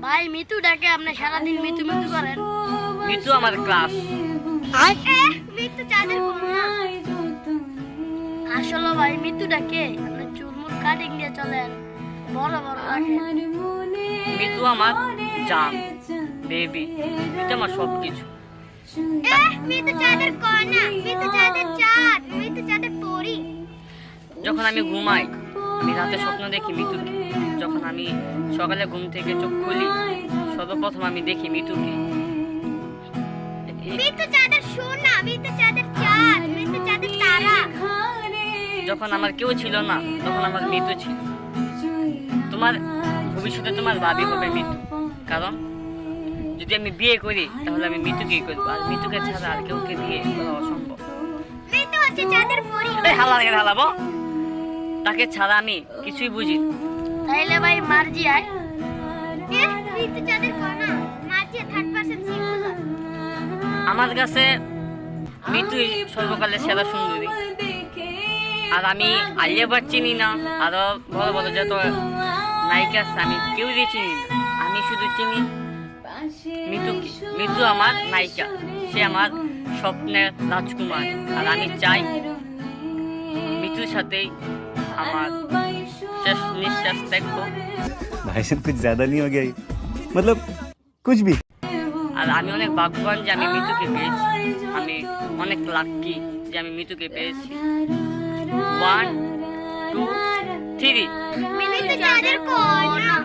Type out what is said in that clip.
ভাই মিতু ডাকে আপনি সারাদিন মিতু মিতু করেন। মিতু আমার ক্লাস। মিতু চাঁদের কন্যা। আসলে ভাই মিতু ডাকে আপনি চুলমুল কাটিং দিয়ে চলেন, বড় বড় রাখেন। মিতু আমার জান, বেবি, মিতু আমার সবকিছু। মিতু চাঁদের কন্যা, মিতু চাঁদের চাঁদ, মিতু চাঁদের পরি। যখন আমি ঘুমাই আমি রাতে স্বপ্ন দেখি মিতুকে। যখন আমি সকালে ঘুম থেকে চোখ খুলি সর্বপ্রথম আমি দেখি মিতুকে। মিতু চাঁদের সোনা, মিতু চাঁদের চাঁদ, মিতু চাঁদের তারা। যখন আমার কেউ ছিল না তখন আমার মিতু ছিল। তোমার ভবিষ্যতে তোমার ভাবি হবে মিতু, কারণ যদি আমি বিয়ে করি তাহলে আমি মিতুকেই করবো, আর মিতুকে ছাড়া আর কেউকে বিয়ে করা অসম্ভব। মিতু হচ্ছে চাঁদের পরি। হালাবো তাকে ছাড়া আমি কিছুই বুঝি না। তাইলে ভাই মার্জি আয়। মিতু চাঁদের কন্যা, মার্জি 3% সিম্পল। আমার কাছে মিতুই সর্বকালের সেরা সুন্দরী। আর আমি আলিয়া ভাট চিনি না, আরো বড় বড় যত নায়িকা আছে আমি কেউই চিনি না। আমি শুধু চিনি মিতুকে। মিতু আমার নায়িকা, সে আমার স্বপ্নের রাজকুমার। আর আমি চাই মিতুর সাথেই আমার শেষ নিঃশ্বাস দেখবো। भाई साहब कुछ ज्यादा नहीं हो गया ये? मतलब कुछ भी। আর আমি অনেক ভাগ্যবান যে আমি মিতুকে পেয়েছি। আমি অনেক লাকি যে আমি মিতুকে পেয়েছি। 1 2 3 মিতু চাঁদের কন্যা।